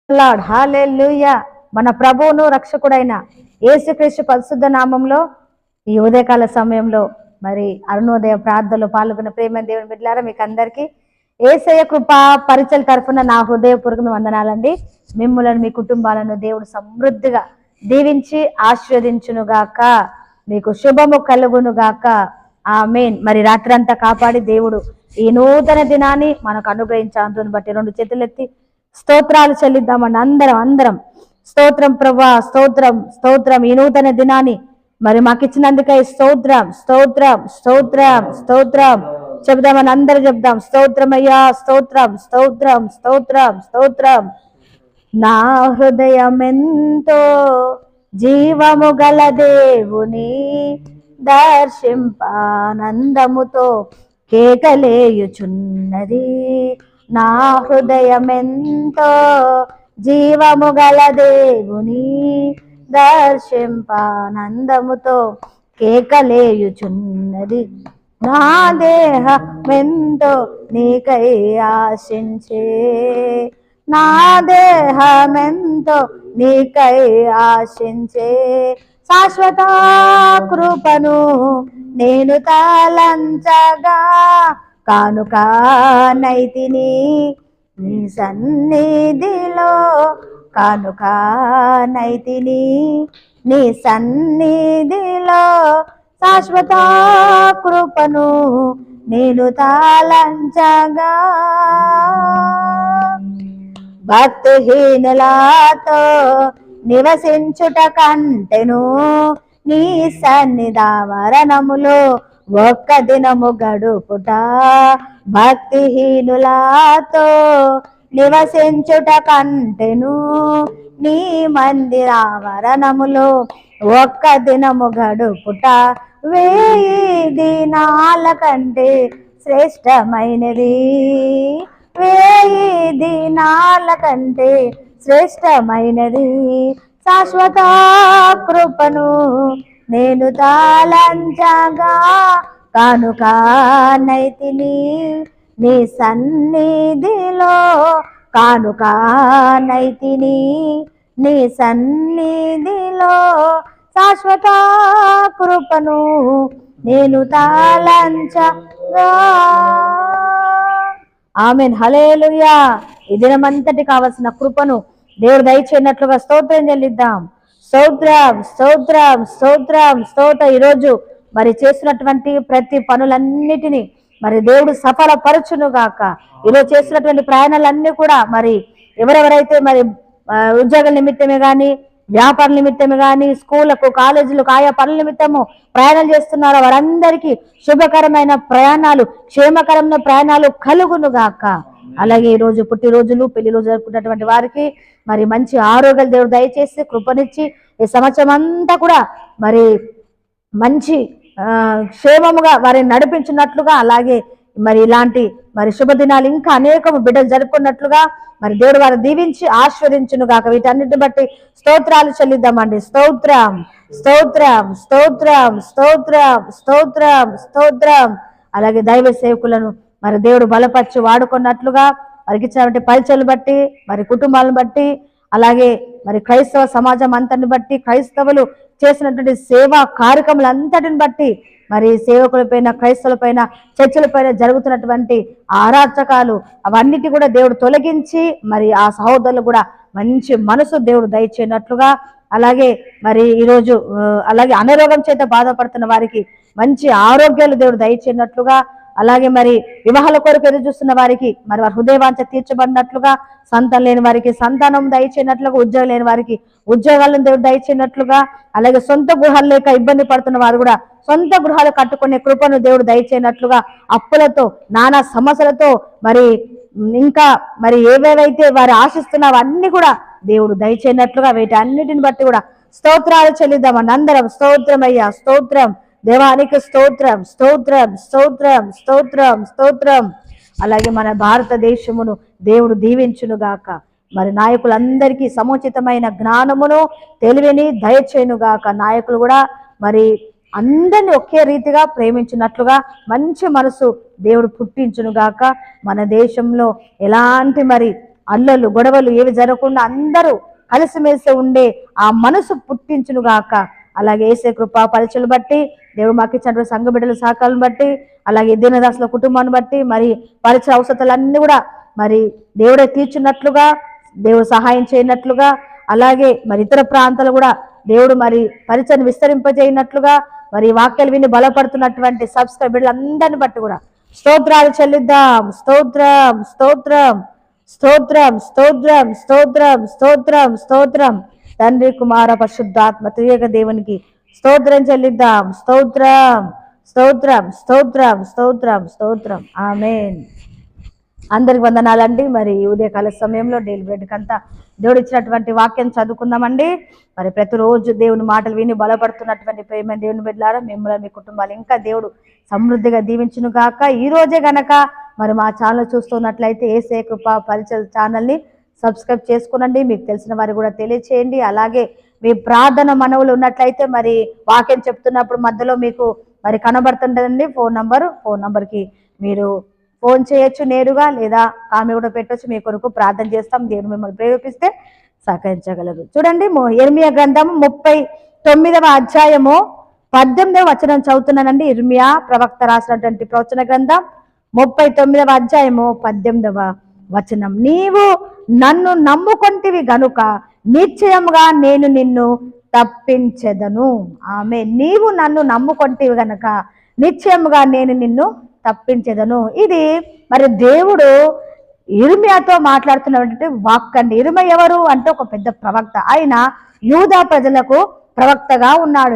Lord హల్లెలూయా. మన ప్రభువును రక్షకుడైన యేసుక్రీస్తు పరిశుద్ధ నామంలో ఈ ఉదయకాల సమయంలో మరి అరుణోదయ ప్రార్థనలో పాల్గొన్న ప్రేమ దేవుని బిడ్డలారా, మీకు అందరికీ యేసయ్య కృపా పరిచయ తరఫున నా హృదయపూర్వక వందనాలండి. మిమ్ములను మీ కుటుంబాలను దేవుడు సమృద్ధిగా దీవించి ఆశీర్వదించునుగాక. మీకు శుభము కలుగునుగాక. ఆమేన్. మరి రాత్రంతా కాపాడి దేవుడు ఈ నూతన దినాన్ని మనకు అనుగ్రహించాలని బట్టి రెండు చేతులెత్తి స్తోత్రాలు చెల్లిద్దామని అందరం స్తోత్రం ప్రభా, స్తోత్రం స్తోత్రం. ఈ నూతన దినాన్ని మరి మాకు ఇచ్చినందుకై స్తోత్రం స్తోత్రం స్తోత్రం స్తోత్రం చెబుదామని అందరూ చెప్దాం. స్తోత్రం అయ్యా, స్తోత్రం స్తోత్రం స్తోత్రం స్తోత్రం. నా హృదయమెంతో జీవము గల దేవుని దర్శింపానందముతో కేకలేయుచున్నది. నా హృదయమెంతో జీవము గల దేవుని దర్శింపానందముతో కేకలేయుచున్నది. నా దేహమెంతో నీకై ఆశించే, నా దేహమెంతో నీకై ఆశించే శాశ్వత కృపను నేను తలంచగా కానుక నైతిని నీ సన్నిధిలో, కానుక నైతిని నీ సన్నిధిలో శాశ్వత కృపను నేను తాళంచగా. భక్తిహీనులతో నివసించుట కంటెను నీ సన్నిధావరణములో ఒక్క దినము గడుపుట. భక్తిహీనులతో నివసించుట కంటెను నీ మందిరావరణములో ఒక్క దినము గడుపుట 1000 దినాల కంటే శ్రేష్టమైనది. 1000 దినాల కంటే శ్రేష్టమైనది. శాశ్వత కృపను నేను తాళంచగా కానుక నైతిని నీ సన్నిధిలో, కానుక నైతిని నీ సన్నిధిలో శాశ్వత కృపను నేను తాళంచగా. ఆమేన్. హల్లెలూయా. ఈ దినమంతటి కావలసిన కృపను దేవుడు దయచేయనట్లుగా స్తోత్రం చెల్లిద్దాం. స్తోత్రం స్తోత్రం స్తోత్రం స్తోత్రం. ఈరోజు మరి చేసినటువంటి ప్రతి పనులన్నిటినీ మరి దేవుడు సఫలపరచును గాక. ఈరోజు చేసినటువంటి ప్రయాణాలన్నీ కూడా మరి ఎవరెవరైతే మరి ఉద్యోగ నిమిత్తమే కానీ, వ్యాపార నిమిత్తమే కానీ, స్కూళ్ళకు కాలేజీలకు ఆయా పనుల నిమిత్తము ప్రయాణాలు చేస్తున్నారో వారందరికీ శుభకరమైన ప్రయాణాలు, క్షేమకరమైన ప్రయాణాలు కలుగును గాక. అలాగే ఈరోజు పుట్టినరోజులు, పెళ్లి రోజు జరుపుకున్నటువంటి వారికి మరి మంచి ఆరోగ్యాలు దేవుడు దయచేసి కృపనిచ్చి ఈ సంవత్సరం అంతా కూడా మరి మంచి క్షేమముగా వారిని నడిపించినట్లుగా, అలాగే మరి ఇలాంటి మరి శుభదినాలు ఇంకా అనేకము బిడ్డలు జరుపుకున్నట్లుగా మరి దేవుడు వారు దీవించి ఆశీర్వదించును గాక. వీటన్నిటిని బట్టి స్తోత్రాలు చెల్లిద్దామండి. స్తోత్రం స్తోత్రం స్తోత్రం స్తోత్రం స్తోత్రం స్తోత్రం. అలాగే దైవ సేవకులను మరి దేవుడు బలపరిచి వాడుకున్నట్లుగా వారికి ఇచ్చినటువంటి పరిచయాలు బట్టి, మరి కుటుంబాలను బట్టి, అలాగే మరి క్రైస్తవ సమాజం అంతటిని బట్టి, క్రైస్తవులు చేసినటువంటి సేవా కార్యక్రమాలంతటిని బట్టి, మరి సేవకులపైన, క్రైస్తవులపైన, చర్చలపైన జరుగుతున్నటువంటి అరాచకాలు అవన్నిటి కూడా దేవుడు తొలగించి మరి ఆ సహోదరులు కూడా మంచి మనసు దేవుడు దయచేయనట్లుగా, అలాగే మరి ఈరోజు అలాగే అనారోగ్యం చేత బాధపడుతున్న వారికి మంచి ఆరోగ్యాలు దేవుడు దయచేయనట్లుగా, అలాగే మరి వివాహాల కొరకు ఎదురు చూస్తున్న వారికి మరి వారి హృదయవాంఛ తీర్చబడినట్లుగా, సంతానం లేని వారికి సంతానం దయచేయనట్లుగా, ఉద్యోగం లేని వారికి ఉద్యోగాలను దేవుడు దయచేయనట్లుగా, అలాగే సొంత గృహాలు లేక ఇబ్బంది పడుతున్న వారు కూడా సొంత గృహాలు కట్టుకునే కృపను దేవుడు దయచేయనట్లుగా, అప్పులతో నానా సమస్యలతో మరి ఇంకా మరి ఏవేవైతే వారు ఆశిస్తున్నారో అన్ని కూడా దేవుడు దయచేయనట్లుగా వీటన్నిటిని బట్టి కూడా స్తోత్రాలు చెల్లిద్దామని అందరం. స్తోత్రం అయ్యా, స్తోత్రం దేవానికి స్తోత్రం స్తోత్రం స్తోత్రం స్తోత్రం స్తోత్రం. అలాగే మన భారతదేశమును దేవుడు దీవించును గాక. మరి నాయకులందరికీ సముచితమైన జ్ఞానమును, తెలివిని దయచేయును గాక. నాయకులు కూడా మరి అందరినీ ఒకే రీతిగా ప్రేమించినట్లుగా మంచి మనసు దేవుడు పుట్టించును గాక. మన దేశంలో ఎలాంటి మరి అల్లలు గొడవలు ఏవి జరగకుండా అందరూ కలిసిమెలిసి ఉండే ఆ మనసు పుట్టించును గాక. అలాగే యేసే కృప పరిచయలు బట్టి, దేవుడు మాకు ఇచ్చినటువంటి సంఘ బిడ్డల సహకారాలను బట్టి, అలాగే దీనదాసుల కుటుంబాన్ని బట్టి, మరి పరిచయ అవసరాలన్నీ కూడా మరి దేవుడే తీర్చున్నట్లుగా, దేవుడు సహాయం చేయనట్లుగా, అలాగే మరి ఇతర ప్రాంతాలు కూడా దేవుడు మరి పరిచయం విస్తరింపజేయనట్లుగా, మరి వాక్యాలు విని బలపడుతున్నటువంటి సబ్స్క్రైబర్లు అందరిని బట్టి కూడా స్తోత్రాలు చెల్లిద్దాం. స్తోత్రం స్తోత్రం స్తోత్రం స్తోత్రం స్తోత్రం స్తోత్రం స్తోత్రం. తండ్రి కుమార పరిశుద్ధాత్మ త్రియేక దేవునికి స్తోత్రం చెల్లిద్దాం. స్తోత్రం స్తోత్రం స్తోత్రం స్తోత్రం స్తోత్రం. ఆమేన్. అందరికి వందనాలండి. మరి ఉదయకాల సమయంలో డైలీ బ్రెడ్కి అంతా దేవుడు ఇచ్చినటువంటి వాక్యం చదువుకుందామండి. మరి ప్రతిరోజు దేవుని మాటలు విని బలపడుతున్నటువంటి ప్రేమ దేవుని బిడ్డలారా, మిమ్మల్ని మీ కుటుంబాలు ఇంకా దేవుడు సమృద్ధిగా దీవించును గాక. ఈ రోజే గనక మరి మా ఛానల్ చూస్తున్నట్లయితే యేసే కృప పరిచయ ఛానల్ని సబ్స్క్రైబ్ చేసుకునండి. మీకు తెలిసిన వారు కూడా తెలియచేయండి. అలాగే మీ ప్రార్థన మనవులు ఉన్నట్లయితే మరి వాక్యం చెప్తున్నప్పుడు మధ్యలో మీకు మరి కనబడుతుంటుందండి ఫోన్ నంబర్కి మీరు ఫోన్ చేయొచ్చు నేరుగా, లేదా ఆమె కూడా పెట్టొచ్చు. మీ కొరకు ప్రార్థన చేస్తాం. దేవుడు మిమ్మల్ని ప్రేరేపిస్తే సహకరించగలరు. చూడండి, ఇర్మియా గ్రంథం 39వ అధ్యాయము 18వ వచనం చదువుతున్నానండి. ఇర్మియా ప్రవక్త రాసినటువంటి ప్రవచన గ్రంథం 39వ అధ్యాయము 18వ వచనం. నీవు నన్ను నమ్ముకొంటివి గనుక నిశ్చయముగా నేను నిన్ను తప్పించెదను. ఆమె నీవు నన్ను నమ్ముకొంటివి గనక నిశ్చయముగా నేను నిన్ను తప్పించెదను. ఇది మరి దేవుడు ఇర్మియాతో మాట్లాడుతున్నటువంటి వాక్ అండి. ఇర్మియా ఎవరు అంటే ఒక పెద్ద ప్రవక్త. ఆయన యూదా ప్రజలకు ప్రవక్తగా ఉన్నాడు.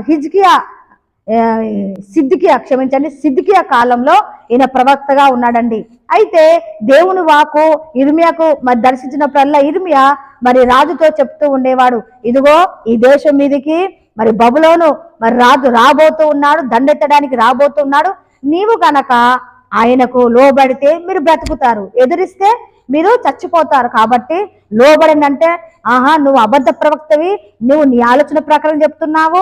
సిద్కియా కాలంలో ఈయన ప్రవక్తగా ఉన్నాడండి. అయితే దేవుని వాకు ఇర్మియాకు మరి దర్శించినప్పుడల్లా ఇర్మియా మరి రాజుతో చెప్తూ ఉండేవాడు, ఇదిగో ఈ దేశం మీదికి మరి బబులోను మరి రాజు రాబోతూ ఉన్నాడు, దండెత్తడానికి రాబోతూ ఉన్నాడు. నీవు గనక ఆయనకు లోబడితే మీరు బ్రతుకుతారు, ఎదిరిస్తే మీరు చచ్చిపోతారు. కాబట్టి లోబడిందంటే ఆహా నువ్వు అబద్ధ ప్రవక్తవి, నువ్వు నీ ఆలోచన ప్రకారం చెప్తున్నావు,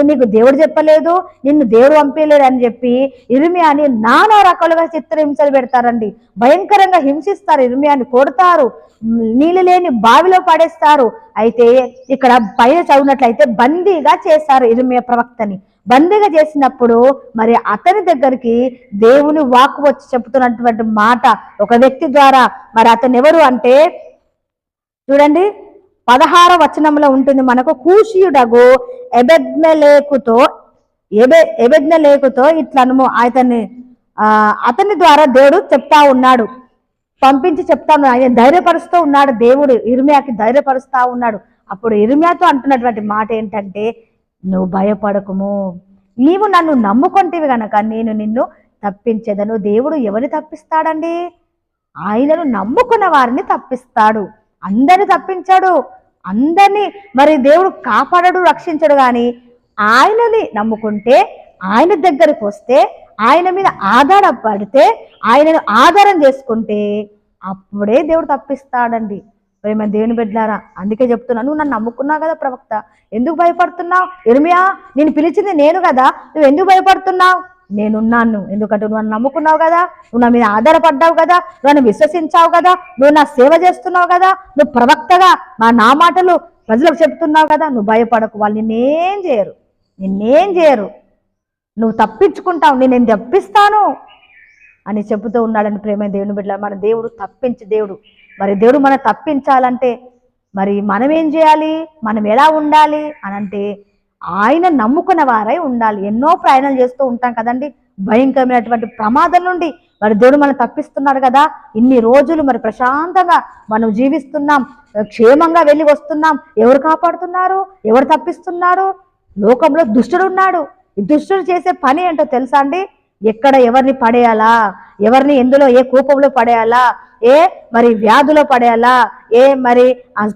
నీకు దేవుడు చెప్పలేదు, నిన్ను దేవుడు పంపించలేడు అని చెప్పి ఇర్మియాని నానా రకాలుగా చిత్రహింసలు పెడతారండి. భయంకరంగా హింసిస్తారు, ఇర్మియాని కొడతారు, నీళ్ళు లేని బావిలో పడేస్తారు. అయితే ఇక్కడ పైన చదివినట్లయితే బందీగా చేస్తారు. ఇర్మియా ప్రవక్తని బందీగా చేసినప్పుడు మరి అతని దగ్గరికి దేవుని వాక్కు వచ్చి చెబుతున్నటువంటి మాట ఒక వ్యక్తి ద్వారా. మరి అతను ఎవరు అంటే చూడండి 16వ వచనంలో ఉంటుంది మనకు. కూషీయుడగు ఎబెద్మెలెకుతో ఇట్లను అతని ద్వారా దేవుడు చెప్తా ఉన్నాడు, పంపించి చెప్తా ఉన్నాడు. ఆయన ధైర్యపరుస్తూ ఉన్నాడు. దేవుడు ఇర్మియాకి ధైర్యపరుస్తా ఉన్నాడు. అప్పుడు ఇర్మియాతో అంటున్నటువంటి మాట ఏంటంటే, నువ్వు భయపడకుము, నీవు నన్ను నమ్ముకొంటివి గనక నేను నిన్ను తప్పించేదను. దేవుడు ఎవరిని తప్పిస్తాడండి? ఆయనను నమ్ముకున్న వారిని తప్పిస్తాడు. అందరిని తప్పించాడు, అందరినీ మరి దేవుడు కాపాడడు, రక్షించడు. కానీ ఆయనని నమ్ముకుంటే, ఆయన దగ్గరికి వస్తే, ఆయన మీద ఆధారపడితే, ఆయనను ఆధారం చేసుకుంటే అప్పుడే దేవుడు తప్పిస్తాడండి. ప్రేమ దేవుని బిడ్డలారా, అందుకే చెప్తున్నాను, నువ్వు నన్ను నమ్ముకున్నావు కదా ప్రవక్త, ఎందుకు భయపడుతున్నావు? ఇర్మియా నేను పిలిచింది నేను కదా, నువ్వు ఎందుకు భయపడుతున్నావు? నేనున్నాను, ఎందుకంటే నువ్వు నన్ను నమ్ముకున్నావు కదా, నువ్వు నా మీద ఆధారపడ్డావు కదా, నువ్వు నన్ను విశ్వసించావు కదా, నువ్వు నా సేవ చేస్తున్నావు కదా, నువ్వు ప్రవక్తగా నా మాటలు ప్రజలకు చెప్తున్నావు కదా, నువ్వు భయపడకు, వాళ్ళు నిన్నేం చేయరు, నువ్వు తప్పించుకుంటావు, నేను తప్పిస్తాను అని చెబుతూ ఉన్నాడని. ప్రేమ దేవుని బిడ్డ, మన దేవుడు తప్పించి దేవుడు. మరి దేవుడు మనం తప్పించాలంటే మరి మనం ఏం చేయాలి, మనం ఎలా ఉండాలి అనంటే ఆయన నమ్ముకున్న వారై ఉండాలి. ఎన్నో ప్రయాణాలు చేస్తూ ఉంటాం కదండి, భయంకరమైనటువంటి ప్రమాదం నుండి మరి దేవుడు మనం తప్పిస్తున్నాడు కదా. ఇన్ని రోజులు మరి ప్రశాంతంగా మనం జీవిస్తున్నాం, క్షేమంగా వెళ్ళి వస్తున్నాం. ఎవరు కాపాడుతున్నారు, ఎవరు తప్పిస్తున్నారు? లోకంలో దుష్టుడు ఉన్నాడు. ఈ దుష్టుడు చేసే పని ఏంటో తెలుసా అండి? ఎక్కడ ఎవరిని పడేయాలా, ఎవరిని ఎందులో ఏ కూపంలో పడేయాలా, ఏ మరి వ్యాధులో పడేయాలా, ఏ మరి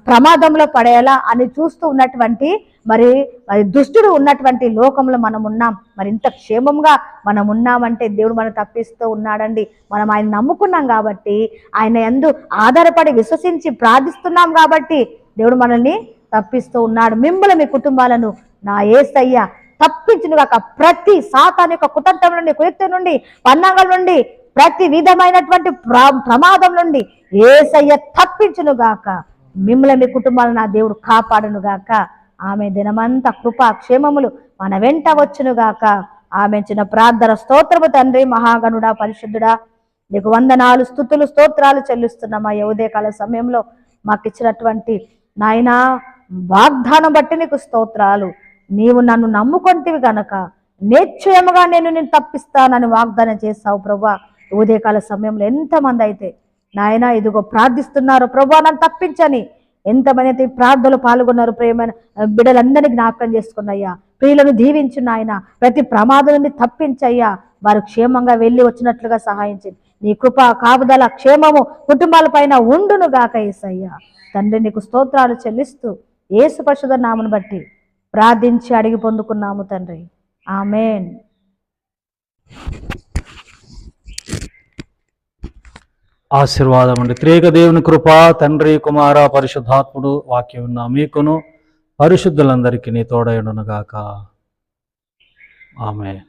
ప్రమాదంలో పడేయాలా అని చూస్తూ ఉన్నటువంటి మరి దుష్టుడు ఉన్నటువంటి లోకంలో మనం ఉన్నాం. మరి ఇంత క్షేమంగా మనం ఉన్నామంటే దేవుడు మనం తప్పిస్తూ ఉన్నాడండి. మనం ఆయన నమ్ముకున్నాం కాబట్టి, ఆయన యందు ఆధారపడి విశ్వసించి ప్రార్థిస్తున్నాం కాబట్టి దేవుడు మనల్ని తప్పిస్తూ ఉన్నాడు. మిమ్మల్ని మీ కుటుంబాలను నా యేసయ్య తప్పించును గాక. ప్రతి సాతాను యొక్క కుతంత్రం నుండి, కుయుక్తి నుండి, పన్నాగల నుండి ప్రతి విధమైనటువంటి ప్రమాదం నుండి యేసయ్య తప్పించును గాక. మిమ్మల్ని మీ కుటుంబాలను నా దేవుడు కాపాడును గాక. ఆమె దినమంతా కృపా క్షేమములు మన వెంట వచ్చును గాక. ఆమె చిన్న ప్రార్థన స్తోత్రము. తండ్రి మహాగణుడా పరిశుద్ధుడా, నీకు వందనాలు స్తుతులు స్తోత్రాలు చెల్లిస్తున్నామా. ఉదయకాల సమయంలో మాకు ఇచ్చినటువంటి నాయనా వాగ్దానం బట్టి నీకు స్తోత్రాలు. నీవు నన్ను నమ్ముకొంటివి గనక నిశ్చయముగా నేను తప్పిస్తానని వాగ్దానం చేస్తావు ప్రభువా. ఉదయకాల సమయంలో ఎంతమంది అయితే నాయన ఇదిగో ప్రార్థిస్తున్నారు ప్రభువా నన్ను తప్పించని, ఎంతమంది అయితే ఈ ప్రార్థనలు పాల్గొన్నారు, ప్రేమైన బిడ్డలందరినీ జ్ఞాపకం చేసుకున్నయ్యా. ప్రియులను దీవించు నాయన, ప్రతి ప్రమాదం నుండి తప్పించయ్యా. వారు క్షేమంగా వెళ్ళి వచ్చినట్లుగా సహాయించింది. నీ కృప కాపుదల క్షేమము కుటుంబాల పైన ఉండును గాక యేసయ్యా. తండ్రి నీకు స్తోత్రాలు చెల్లిస్తూ యేసు పరిశుద్ధ నామమును బట్టి ప్రార్థించి అడిగి పొందుకున్నాము తండ్రి. ఆమేన్. ఆశీర్వాదం అండి. త్రియేక దేవుని కృప, తండ్రి కుమార పరిశుద్ధాత్ముడు వాక్యం ఉన్న మీకును పరిశుద్ధులందరికీ తోడయుండును గాక. ఆమేన్.